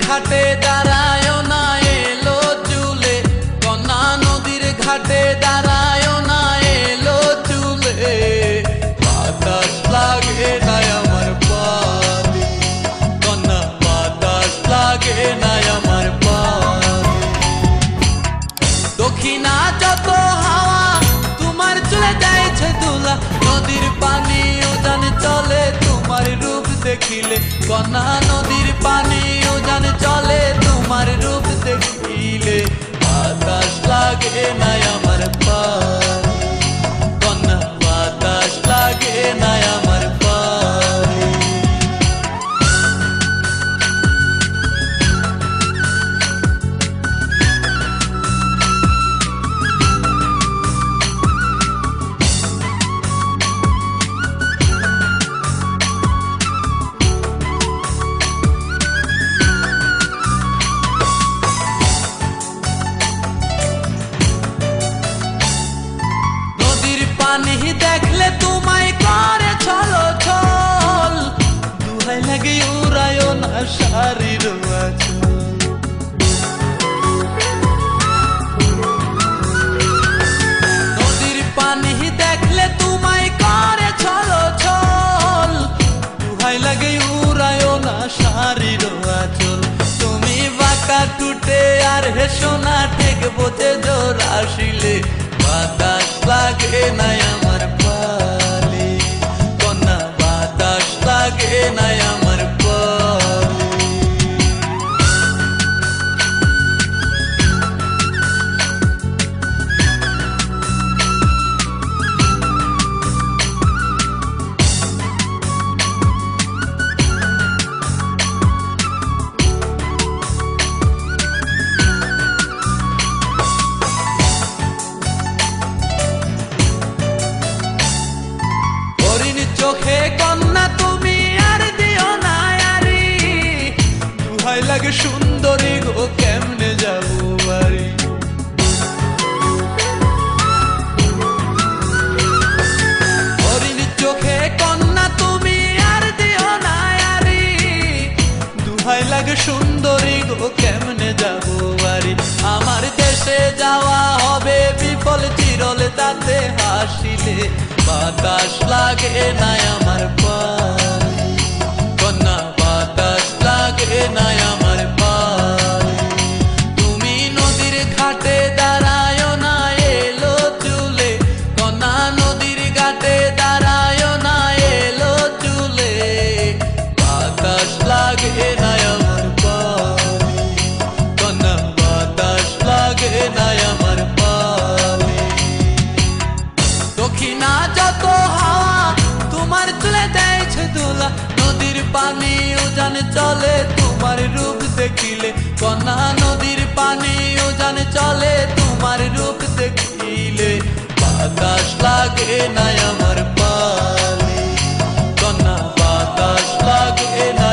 ঘাটে দাঁড়ায় না এলো চুলে, কন্যা নদীর ঘাটে দাঁড়ায় না এলো চুলে। বাতাস লাগে না আমার পানে, কন্যা বাতাস লাগে না আমার পানে। দক্ষিণা যত হাওয়া তোমার চলে যাইছে দুলা, নদীর পানি উজান চলে তোমার রূপ দেখিলে। কন্যা নদীর পানি উজান চলে তোমার রূপ দেখিলে। বাতাস লাগে না আমার পানে, কন্যা বাতাস লাগে না আমার পানে। পানি দেখলে তোমায় করে ছলো ছল, দুহাই লাগে উড়ায় না শাড়ির আঁচল। নদীর পানি দেখলে তোমায় করে ছলো ছল, দুহাই লাগে উড়ায় না শাড়ির আঁচল। তুমি বাঁকা টুটে আর হেসো না ঠেক বোঝে জোর আসিলে। বাতাস লাগে না আমার পালে, কন্যা বাতাস লাগে না আমার পালে। চোখে কন্যা তুমি আর দিও না আরি, দুহাই লাগে সুন্দরী গো কেমনে যাবো বাড়ি। হরিণ চোখে কন্যা তুমি আর দিও না আরি, দুহাই লাগে সুন্দরী গো কেমনে যাবো বাড়ি। আমার দেশে যাওয়া হবে বিফল চিরল তাতে হাসিলে। বাতাস লাগে না আমার পানে, কন্যা বাতাস লাগে না আমার পানে। তুমি নদীর ঘাটে দাঁড়ায় না এলো চুলে, কন্যা নদীর ঘাটে দাঁড়ায় না এলো চুলে। বাতাস লাগে না আমার পানে, কন্যা বাতাস লাগে না আমার পানে। দক্ষিণা যত হাওয়া তোমার চলে যাইছে দোলা, নদীর পানি উজান চলে তোমার রূপ দেখিলে। কন্যা নদীর পানি উজান চলে তোমার রূপ দেখিলে। বাতাস লাগে না আমার পানে, কন্যা বাতাস লাগে না